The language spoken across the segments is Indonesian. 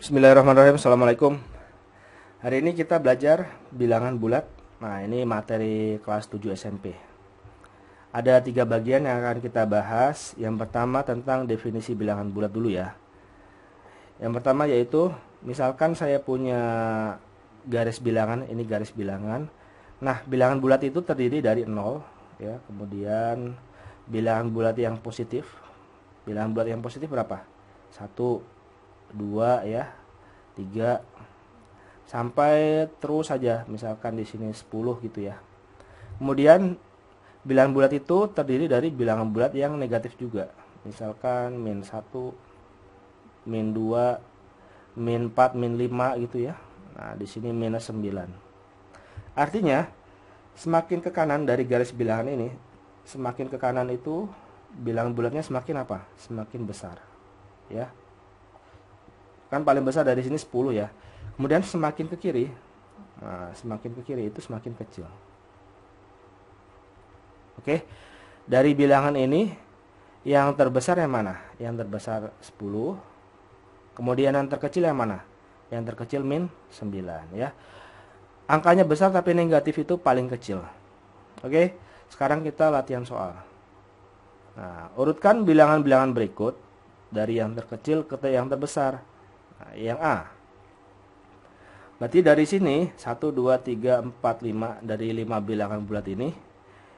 Bismillahirrahmanirrahim. Assalamualaikum. Hari ini kita belajar bilangan bulat. Nah, ini materi kelas 7 SMP. Ada 3 bagian yang akan kita bahas. Yang pertama tentang definisi bilangan bulat dulu ya. Yang pertama yaitu, misalkan saya punya garis bilangan, ini garis bilangan. Nah, bilangan bulat itu terdiri dari 0 ya. Kemudian bilangan bulat yang positif. Bilangan bulat yang positif berapa? 1, 2 ya, 3 sampai terus saja, misalkan di sini 10 gitu ya. Kemudian bilangan bulat itu terdiri dari bilangan bulat yang negatif juga, misalkan min 1, min 2, min 4, min 5 gitu ya. Nah, di sini minus 9. Artinya semakin ke kanan dari garis bilangan ini, semakin ke kanan itu bilangan bulatnya semakin apa? Semakin besar ya. Kan paling besar dari sini 10 ya. Kemudian semakin ke kiri, nah, semakin ke kiri itu semakin kecil. Oke, dari bilangan ini yang terbesar yang mana? Yang terbesar 10. Kemudian yang terkecil yang mana? Yang terkecil min 9 ya. Angkanya besar tapi negatif itu paling kecil. Oke, sekarang kita latihan soal. Nah, urutkan bilangan-bilangan berikut dari yang terkecil ke yang terbesar. Nah, yang A. Berarti dari sini 1, 2, 3, 4, 5 dari 5 bilangan bulat ini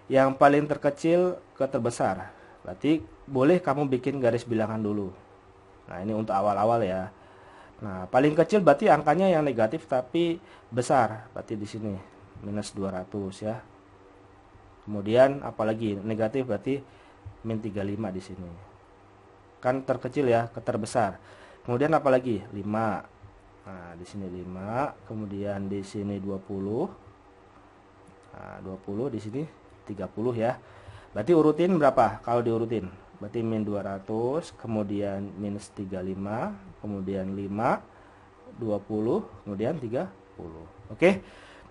yang paling terkecil ke terbesar. Berarti boleh kamu bikin garis bilangan dulu. Nah, ini untuk awal-awal ya. Nah, paling kecil berarti angkanya yang negatif tapi besar. Berarti di sini minus 200 ya. Kemudian apalagi negatif berarti min 35 di sini. Kan terkecil ya ke terbesar. Kemudian apalagi 5. Nah, di sini 5, kemudian di sini 20. Nah, 20 di sini 30 ya. Berarti urutin berapa? Kalau diurutin, berarti min 200, kemudian minus 35, kemudian 5, 20, kemudian 30. Oke.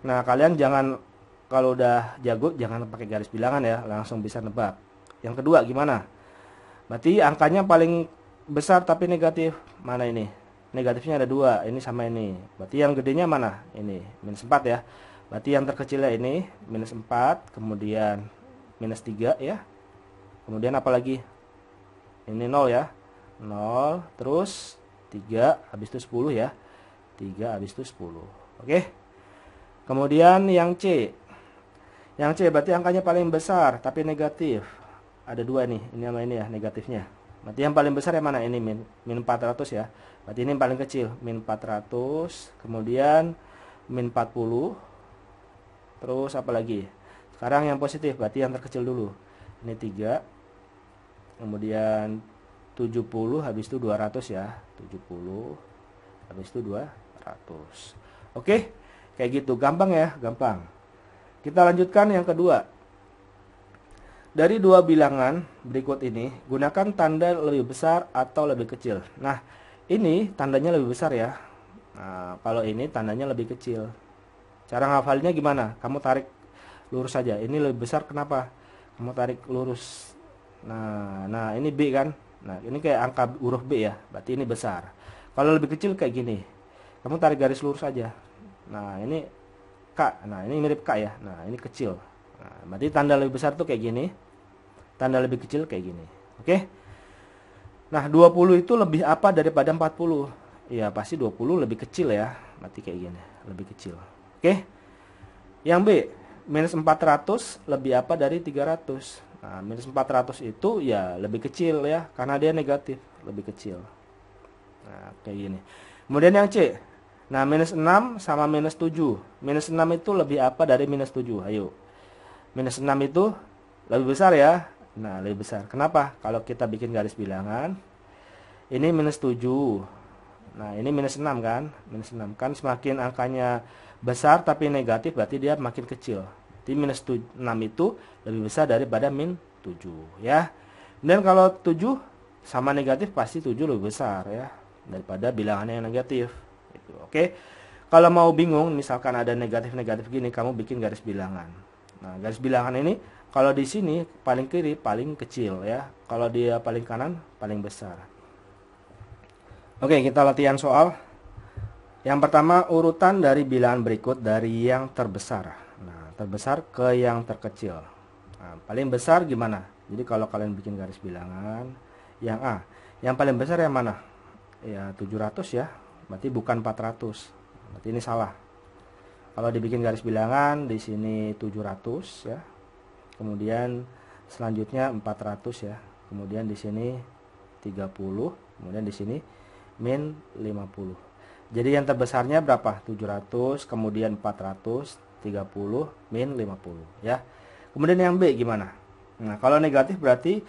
Nah, kalian jangan, kalau udah jago jangan pakai garis bilangan ya, langsung bisa nebak. Yang kedua gimana? Berarti angkanya paling besar tapi negatif. Mana ini? Negatifnya ada 2. Ini sama ini. Berarti yang gedenya mana? Ini. Minus 4 ya. Berarti yang terkecilnya ini. Minus 4. Kemudian minus 3 ya. Kemudian apa lagi? Ini 0 ya. 0. Terus 3. Habis itu 10 ya. 3 habis itu 10. Oke. Kemudian yang C. Yang C berarti angkanya paling besar tapi negatif. Ada 2 nih. Ini sama ini ya. Negatifnya. Berarti yang paling besar yang mana? Ini min 400 ya. Berarti ini paling kecil, min 400, kemudian min 40. Terus apa lagi? Sekarang yang positif, berarti yang terkecil dulu. Ini 3. Kemudian 70 habis itu 200 ya. 70 habis itu 200. Oke, kayak gitu. Gampang ya, gampang. Kita lanjutkan yang kedua. Dari 2 bilangan berikut ini, gunakan tanda lebih besar atau lebih kecil. Nah, ini tandanya lebih besar ya. Nah, kalau ini tandanya lebih kecil. Cara ngafalnya gimana? Kamu tarik lurus saja. Ini lebih besar kenapa? Kamu tarik lurus. Nah ini B kan? Nah, ini kayak angka huruf B ya. Berarti ini besar. Kalau lebih kecil kayak gini. Kamu tarik garis lurus saja. Nah, ini K. Nah, ini mirip K ya. Nah, ini kecil. Nah, berarti tanda lebih besar tuh kayak gini. Tanda lebih kecil kayak gini. Oke. Nah, 20 itu lebih apa daripada 40? Ya, pasti 20 lebih kecil ya. Berarti kayak gini, lebih kecil. Oke. Yang B, minus 400 lebih apa dari 300? Nah, minus 400 itu ya lebih kecil ya, karena dia negatif, lebih kecil. Nah, kayak gini. Kemudian yang C. Nah, minus 6 sama minus 7. Minus 6 itu lebih apa dari minus 7? Ayo. Minus 6 itu lebih besar ya. Nah, lebih besar. Kenapa? Kalau kita bikin garis bilangan, ini minus 7. Nah, ini minus 6 kan? Minus 6 kan semakin angkanya besar tapi negatif, berarti dia makin kecil. Jadi minus 6 itu lebih besar daripada min 7 ya. Dan kalau 7 sama negatif pasti 7 lebih besar ya daripada bilangannya yang negatif. Oke. Kalau mau bingung, misalkan ada negatif-negatif gini, kamu bikin garis bilangan. Nah, garis bilangan ini kalau di sini paling kiri paling kecil ya. Kalau dia paling kanan paling besar. Oke, kita latihan soal. Yang pertama, urutan dari bilangan berikut dari yang terbesar. Nah, terbesar ke yang terkecil. Nah, paling besar gimana? Jadi kalau kalian bikin garis bilangan, yang A, yang paling besar yang mana? Ya 700 ya, berarti bukan 400. Berarti ini salah. Kalau dibikin garis bilangan, di sini 700 ya. Kemudian selanjutnya 400 ya. Kemudian di sini 30, kemudian di sini min 50. Jadi yang terbesarnya berapa? 700, kemudian 430, min 50 ya. Kemudian yang B gimana? Nah, kalau negatif berarti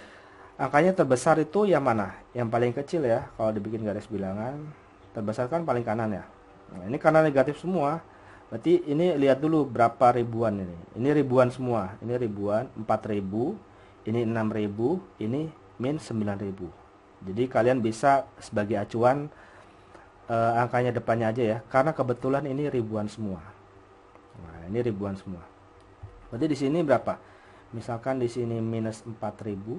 angkanya terbesar itu yang mana? Yang paling kecil ya. Kalau dibikin garis bilangan, terbesar kan paling kanan ya. Nah, ini karena negatif semua. Berarti ini lihat dulu berapa ribuan ini. Ini ribuan semua. Ini ribuan, 4000, ini 6000, ini min 9000. Jadi kalian bisa sebagai acuan angkanya depannya aja ya, karena kebetulan ini ribuan semua. Nah, ini ribuan semua. Berarti di sini berapa? Misalkan di sini minus 4000,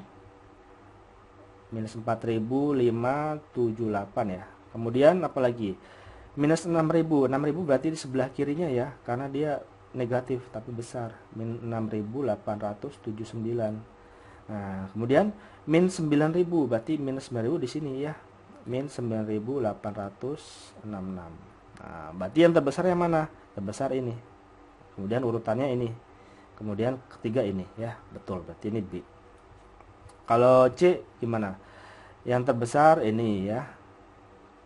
minus 4578 ya. Kemudian apalagi? Minus 6000. 6000 berarti di sebelah kirinya ya, karena dia negatif tapi besar. Min 6879. Nah, kemudian min 9000 berarti minus 9000 di sini ya. Min 9866. Nah, berarti yang terbesar yang mana? Terbesar ini. Kemudian urutannya ini. Kemudian ketiga ini ya. Betul, berarti ini B. Kalau C gimana? Yang terbesar ini ya.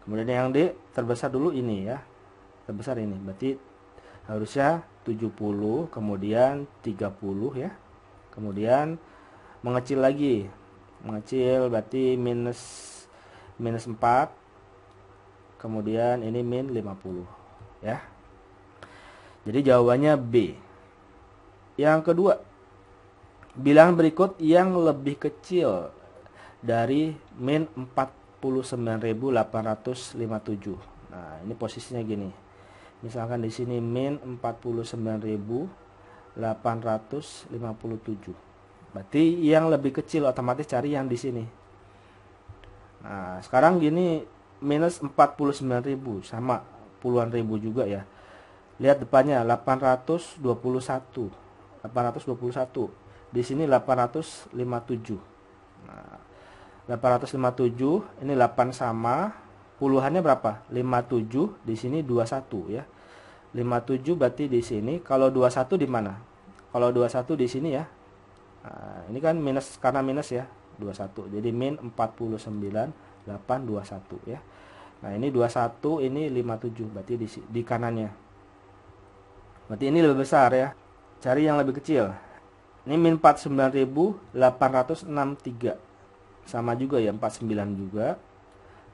Kemudian yang D terbesar dulu ini ya. Terbesar ini. Berarti harusnya 70, kemudian 30 ya. Kemudian mengecil lagi. Mengecil berarti minus 4, kemudian ini min 50 ya. Jadi jawabannya B. Yang kedua, bilangan berikut yang lebih kecil dari min 49.857. Nah, ini posisinya gini. Misalkan di sini min 49.857. Berarti yang lebih kecil otomatis cari yang di sini. Nah, sekarang gini minus 49.000 sama puluhan ribu juga ya. Lihat depannya 821. 821. Di sini 857. Nah, 857 ini 8 sama puluhannya berapa? 57, di sini 21 ya. 57 berarti di sini, kalau 21 di mana? Kalau 21 di sini ya. Nah, ini kan minus karena minus ya. 21. Jadi min 49.821 ya. Nah, ini 21, ini 57, berarti di kanannya. Berarti ini lebih besar ya. Cari yang lebih kecil. Ini min 49.863. Sama juga ya, 49 juga.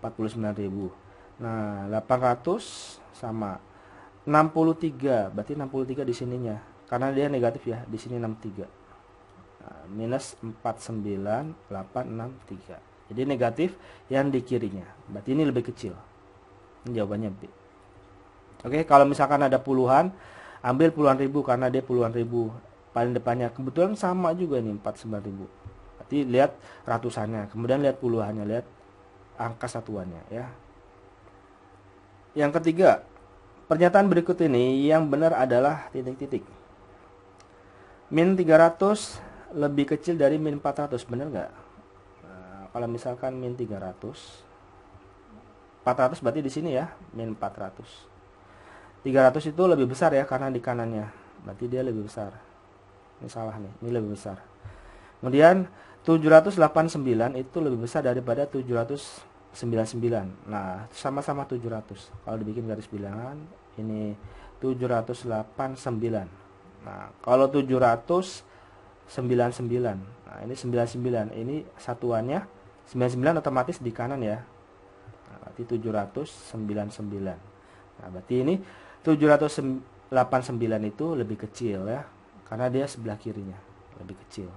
49.000. Nah, 800 sama 63, berarti 63 di sininya. Karena dia negatif ya, di sini 63. Minus 49.863. Jadi negatif yang di kirinya. Berarti ini lebih kecil. Ini jawabannya B. Oke, kalau misalkan ada puluhan, ambil puluhan ribu karena dia puluhan ribu. Paling depannya kebetulan sama juga nih 49.000. Berarti lihat ratusannya, kemudian lihat puluhannya, lihat angka satuannya ya. Yang ketiga, pernyataan berikut ini yang benar adalah titik-titik. Min 300 lebih kecil dari min 400, benar nggak? Nah, kalau misalkan min 300, 400 berarti di sini ya, min 400. 300 itu lebih besar ya karena di kanannya, berarti dia lebih besar. Ini salah nih, ini lebih besar. Kemudian 789 itu lebih besar daripada 799. Nah, sama-sama 700. Kalau dibikin garis bilangan, ini 789. Nah, kalau 799. Nah, ini 99. Ini satuannya 99 otomatis di kanan ya. Nah, berarti 799. Nah, berarti ini 789 itu lebih kecil ya. Karena dia sebelah kirinya lebih kecil.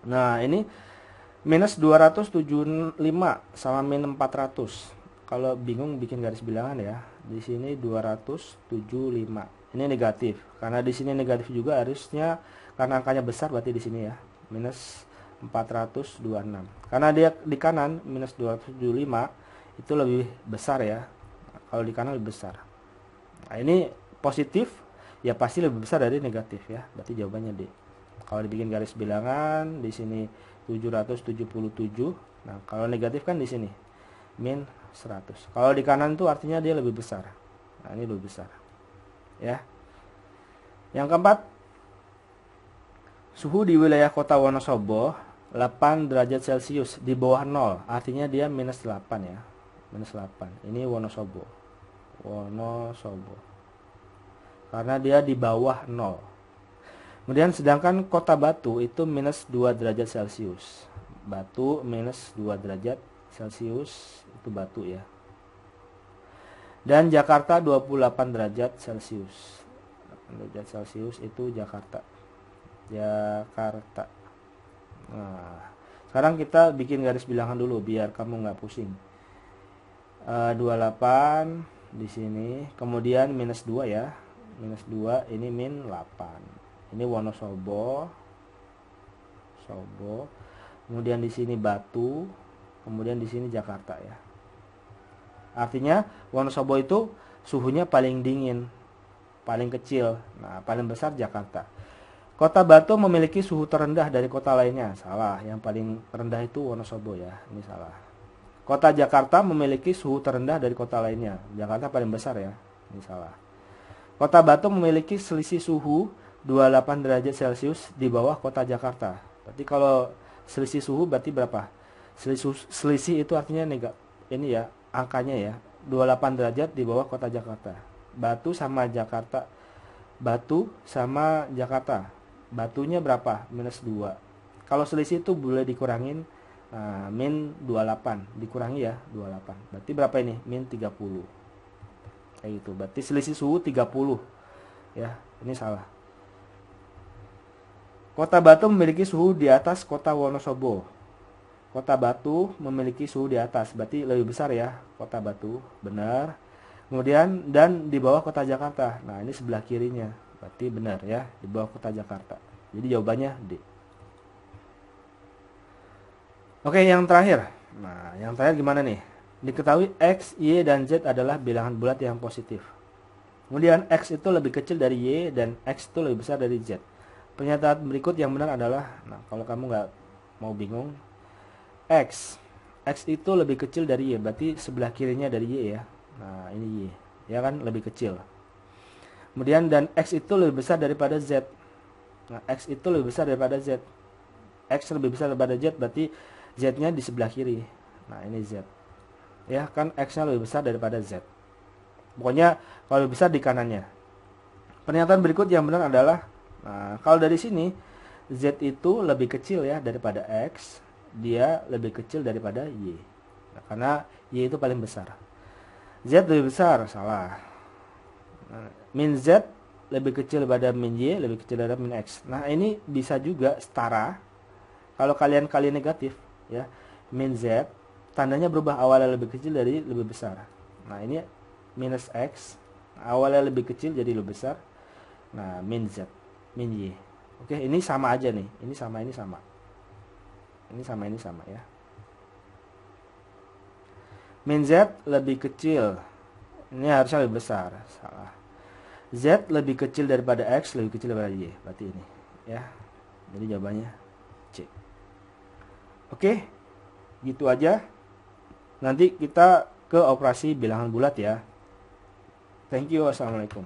Nah, ini minus 275 sama min 400. Kalau bingung bikin garis bilangan ya. Di sini 275. Ini negatif. Karena di sini negatif juga harusnya karena angkanya besar berarti di sini ya. Minus 426. Karena dia di kanan minus 275 itu lebih besar ya. kalau di kanan lebih besar. Nah, ini positif, ya pasti lebih besar dari negatif ya. Berarti jawabannya D. Kalau dibikin garis bilangan di sini 777. Nah, kalau negatif kan di sini min 100. Kalau di kanan tuh artinya dia lebih besar. Nah, ini lebih besar. Ya. Yang keempat, suhu di wilayah kota Wonosobo 8 derajat Celcius di bawah 0. Artinya dia minus 8 ya. Minus 8. Ini Wonosobo. Karena dia di bawah 0. Kemudian sedangkan kota Batu itu minus 2 derajat Celcius. Batu minus 2 derajat Celcius itu Batu ya. Dan Jakarta 28 derajat Celcius. 8 derajat Celcius itu Jakarta. Nah, sekarang kita bikin garis bilangan dulu biar kamu nggak pusing. 28 di sini, kemudian minus 2 ya. Minus 2 ini min 8. Ini Wonosobo. Kemudian di sini Batu, kemudian di sini Jakarta ya. Artinya Wonosobo itu suhunya paling dingin, paling kecil. Nah, paling besar Jakarta. Kota Batu memiliki suhu terendah dari kota lainnya. Salah, yang paling rendah itu Wonosobo ya. Ini salah. Kota Jakarta memiliki suhu terendah dari kota lainnya. Jakarta paling besar ya. Ini salah. Kota Batu memiliki selisih suhu 28 derajat Celcius di bawah kota Jakarta. Berarti kalau selisih suhu berarti berapa? Selisih itu artinya ini ya, angkanya ya. 28 derajat di bawah kota Jakarta. Batu sama Jakarta. Batunya berapa? Minus 2. Kalau selisih itu boleh dikurangin min 28. Dikurangi ya 28. Berarti berapa ini? Min 30. Kayak gitu. Berarti selisih suhu 30. Ya, ini salah. Kota Batu memiliki suhu di atas kota Wonosobo. Kota Batu memiliki suhu di atas. Berarti lebih besar ya kota Batu. Benar. Kemudian dan di bawah kota Jakarta. Nah, ini sebelah kirinya. Berarti benar ya, di bawah kota Jakarta. Jadi jawabannya D. Oke, yang terakhir. Nah, yang terakhir gimana nih? Diketahui X, Y, dan Z adalah bilangan bulat yang positif. Kemudian X itu lebih kecil dari Y dan X itu lebih besar dari Z. Pernyataan berikut yang benar adalah, nah kalau kamu nggak mau bingung, X itu lebih kecil dari Y, berarti sebelah kirinya dari Y ya. Nah, ini Y, ya kan lebih kecil. Kemudian dan X itu lebih besar daripada Z. Nah, X itu lebih besar daripada Z. X lebih besar daripada Z, berarti Z-nya di sebelah kiri. Nah, ini Z. Ya, kan X-nya lebih besar daripada Z. Pokoknya kalau lebih besar di kanannya. Pernyataan berikut yang benar adalah, nah, kalau dari sini Z itu lebih kecil ya daripada X, dia lebih kecil daripada Y. Nah, karena Y itu paling besar. Z lebih besar, salah. Min Z lebih kecil daripada min Y, lebih kecil daripada min X. Nah, ini bisa juga setara. Kalau kalian kali negatif ya, min Z tandanya berubah, awalnya lebih kecil dari lebih besar. Nah, ini minus X, awalnya lebih kecil jadi lebih besar. Nah, min Z, min Y. Oke, ini sama aja nih. Ini sama, ini sama. Ini sama, ini sama ya. Min Z lebih kecil. Ini harusnya lebih besar. Salah. Z lebih kecil daripada X, lebih kecil daripada Y. Berarti ini ya. Jadi jawabannya C. Oke, gitu aja. Nanti kita ke operasi bilangan bulat ya. Thank you. Wassalamualaikum.